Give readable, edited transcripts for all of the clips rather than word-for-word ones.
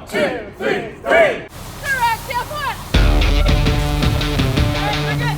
2, 3, 3. Correct, down one. All right, we're good.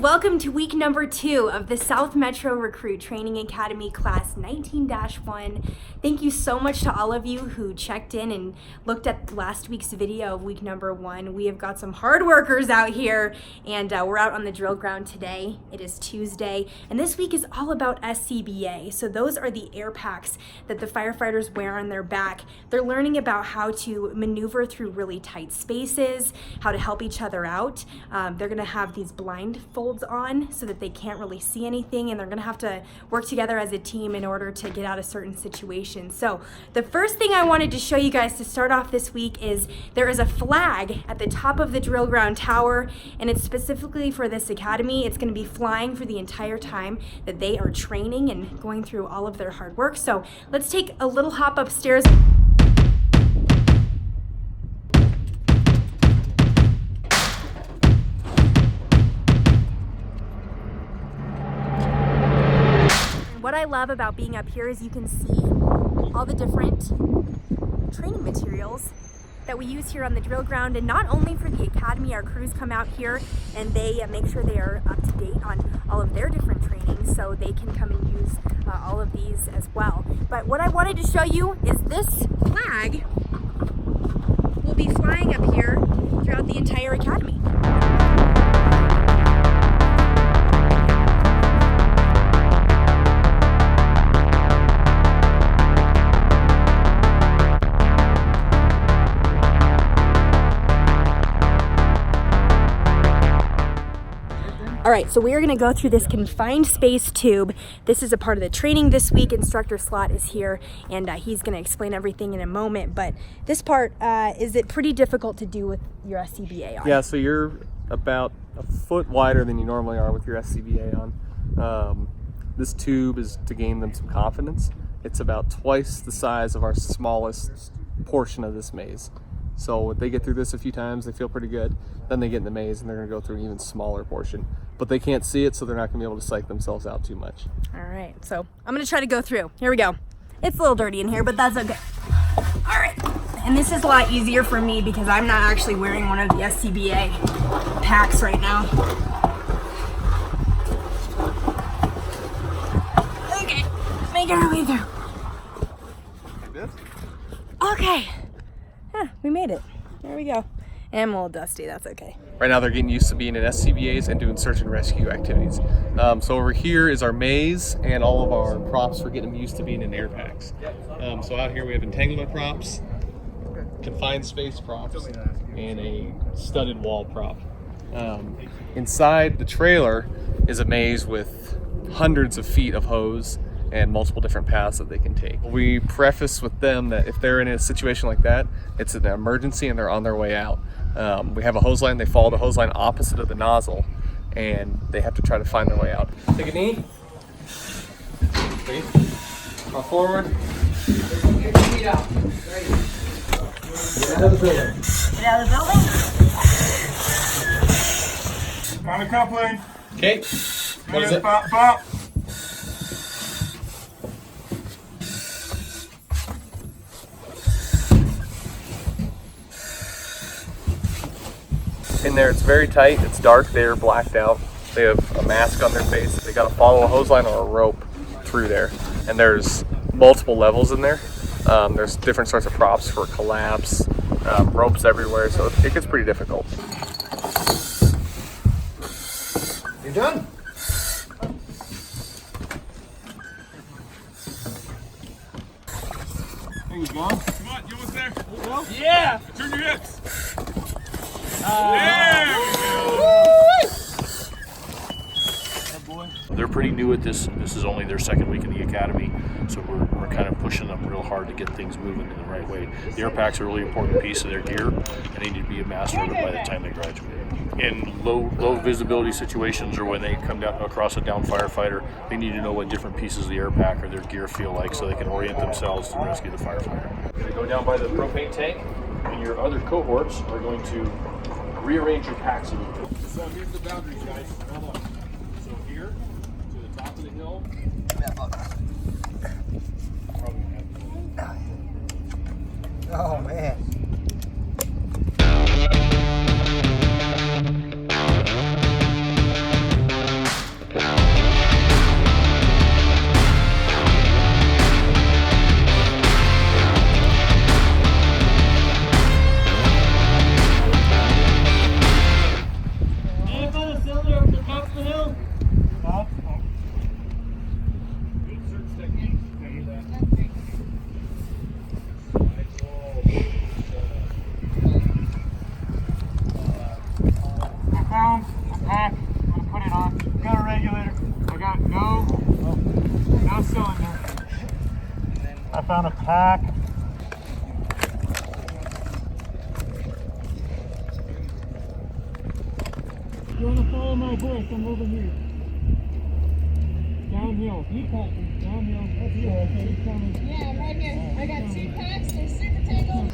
Welcome to week number 2 of the South Metro Recruit Training Academy Class 19-1. Thank you so much to all of you who checked in and looked at last week's video of week number 1. We have got some hard workers out here, and we're out on the drill ground today. It is Tuesday, and this week is all about SCBA. So those are the air packs that the firefighters wear on their back. They're learning about how to maneuver through really tight spaces, how to help each other out. They're gonna have these blindfolds on so that they can't really see anything, and they're gonna have to work together as a team in order to get out of certain situations. So the first thing I wanted to show you guys to start off this week is there is a flag at the top of the drill ground tower, and it's specifically for this academy. It's gonna be flying for the entire time that they are training and going through all of their hard work. So let's take a little hop upstairs. What I love about being up here is you can see all the different training materials that we use here on the drill ground. And not only for the academy, our crews come out here and they make sure they are up to date on all of their different trainings, so they can come and use all of these as well. But what I wanted to show you is this flag will be flying up here throughout the entire academy. All right, so we are gonna go through this confined space tube. This is a part of the training this week. Instructor Slot is here, and he's gonna explain everything in a moment. But this part, is it pretty difficult to do with your SCBA on? Yeah, so you're about a foot wider than you normally are with your SCBA on. This tube is to gain them some confidence. It's about twice the size of our smallest portion of this maze. So if they get through this a few times, they feel pretty good. Then they get in the maze and they're gonna go through an even smaller portion. But they can't see it, so they're not gonna be able to psych themselves out too much. All right, so I'm gonna try to go through. Here we go. It's a little dirty in here, but that's okay. All right, and this is a lot easier for me because I'm not actually wearing one of the SCBA packs right now. Okay, making our way through. Like this? Okay. We made it. There we go. And I'm a little dusty, that's okay. Right now they're getting used to being in SCBAs and doing search and rescue activities. So over here is our maze and all of our props for getting them used to being in air packs. So out here we have entanglement props, confined space props, and a studded wall prop. Inside the trailer is a maze with hundreds of feet of hose and multiple different paths that they can take. We preface with them that if they're in a situation like that, it's an emergency and they're on their way out. We have a hose line, they follow the hose line opposite of the nozzle, and they have to try to find their way out. Take a knee. Breathe. Come forward. Get your feet out. Get out of the building. Get out of the building. Found a coupling. Okay. What is it? Pop, pop. In there, it's very tight, it's dark, they're blacked out. They have a mask on their face. They gotta follow a hose line or a rope through there. And there's multiple levels in there. There's different sorts of props for collapse, ropes everywhere, so it gets pretty difficult. You done? There you go. Come on, you almost there. Yeah! Turn your hips. There we go. They're pretty new at this. This is only their second week in the academy, so we're kind of pushing them real hard to get things moving in the right way. The air packs are a really important piece of their gear, and they need to be a master of it by the time they graduate. in low visibility situations, or when they come down across a down firefighter, they need to know what different pieces of the air pack or their gear feel like, so they can orient themselves to rescue the firefighter. You're going to go down by the propane tank, and your other cohorts are going to rearrange your packs a little bit. So here's the boundaries, guys. Hold on. So here to the top of the hill. Oh man. I found a pack. You want to follow my voice? I'm over here. Downhill. Keep packing. Downhill. That's you. Okay, he's coming. Yeah, I'm right here. I got 2 packs. They're super tangled.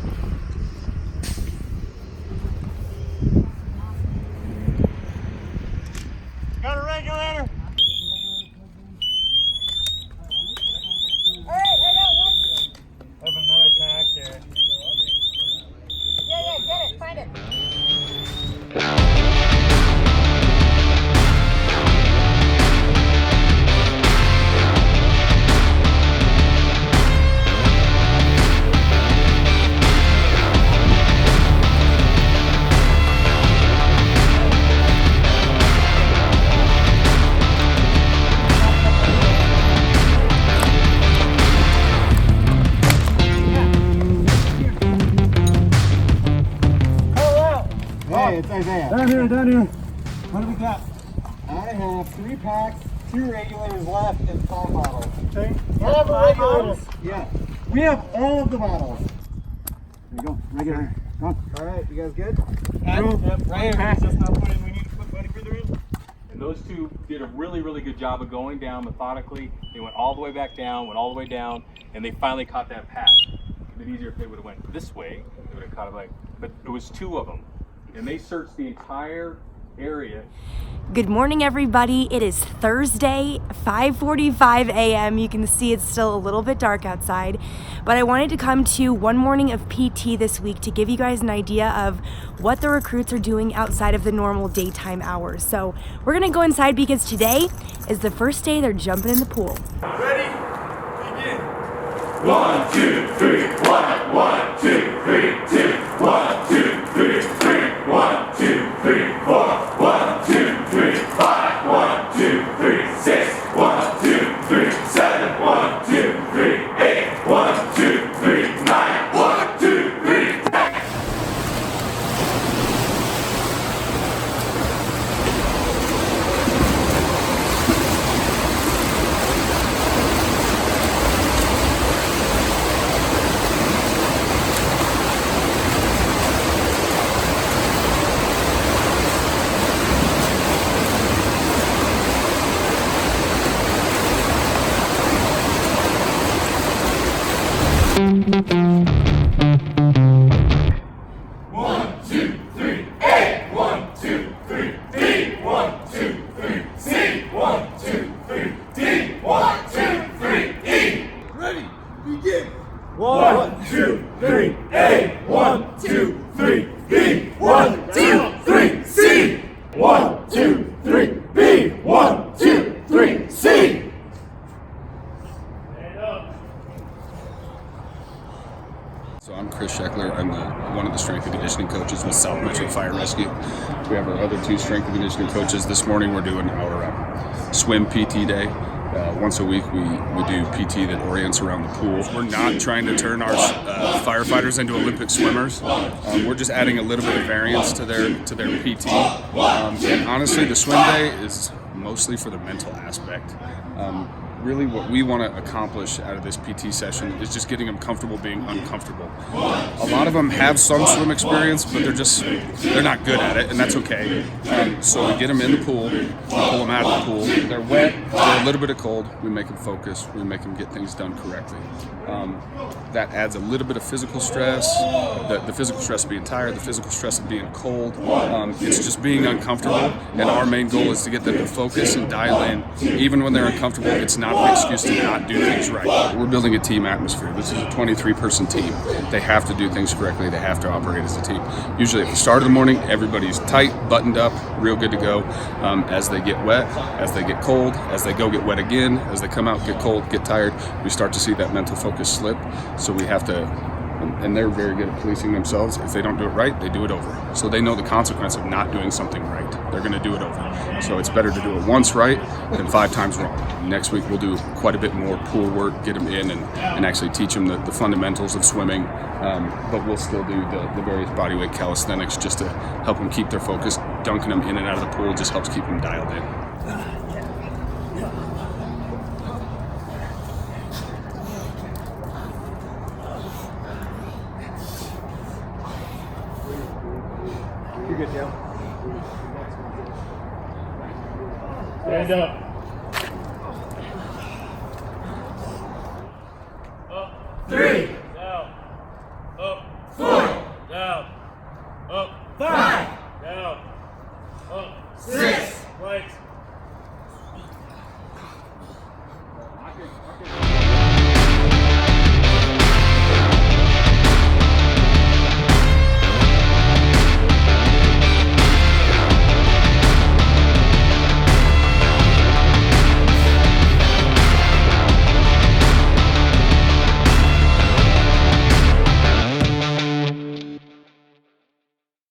Got a regulator. Alright, I got one. I have another pack here. Yeah, get it. Find it. Hey, it's Isaiah. Down here. What do we got? I have 3 packs, 2 regulators left, and 5 bottles. Okay. All of the regulators? Yeah. We have all of the bottles. There you go. Regulator. Come on. All right, you guys good? Right here. Just not put in. We need to put money further in. And those two did a really, really good job of going down methodically. They went all the way back down, went all the way down, and they finally caught that pack. It would have been easier if they would have went this way. They would have caught it like, but it was 2 of them. And they searched the entire area. Good morning, everybody. It is Thursday, 5:45 a.m. You can see it's still a little bit dark outside, but I wanted to come to one morning of PT this week to give you guys an idea of what the recruits are doing outside of the normal daytime hours. So we're gonna go inside because today is the first day they're jumping in the pool. Ready? Begin. 1, 2, 3, 1, 1, 2, 3, 2, 1, 2, 3, 3, 1, 2, 3, 4, 1, 2, 3, 5, 1, 2, 3, 6, 1, 2, 3, 7, 1, 2, 3, 8, 1, 2, 3, 9, 1, 2, 3, 10. Ready? Begin. 1, 2, 3, A, 1, 2, 3, B, 1, 2, 3, C, 1, 2, 3, B, 1, 2, 3, C. So I'm Chris Scheckler. I'm one of the strength and conditioning coaches with South Metro Fire Rescue. We have our other 2 strength and conditioning coaches. This morning we're doing our swim PT day. Once a week we do PT that orients around the pool. We're not trying to turn our firefighters into Olympic swimmers. We're just adding a little bit of variance to their PT. And honestly, the swim day is mostly for the mental aspect. really what we want to accomplish out of this PT session is just getting them comfortable being uncomfortable. A lot of them have some swim experience, but they're not good at it, and that's okay. So we get them in the pool, we pull them out of the pool. They're wet, they're a little bit of cold. We make them focus. We make them get things done correctly. That adds a little bit of physical stress. The physical stress of being tired, the physical stress of being cold. It's just being uncomfortable, and our main goal is to get them to focus and dial in. Even when they're uncomfortable, it's not an excuse to not do things right. We're building a team atmosphere. This is a 23-person team. They have to do things correctly. They have to operate as a team. Usually at the start of the morning, everybody's tight, buttoned up, real good to go. As they get wet, as they get cold, as they go get wet again, as they come out, get cold, get tired, we start to see that mental focus slip. So we have to, and they're very good at policing themselves. If they don't do it right, they do it over. So they know the consequence of not doing something right. They're going to do it over. So it's better to do it once right than 5 times wrong. Next week we'll do quite a bit more pool work, get them in and actually teach them the fundamentals of swimming. But we'll still do the various bodyweight calisthenics just to help them keep their focus. Dunking them in and out of the pool just helps keep them dialed in. You're good, Dale. Stand up. Up. 3. Down. Up. 4. Down. Up. 5. Down. Up. 6. Legs.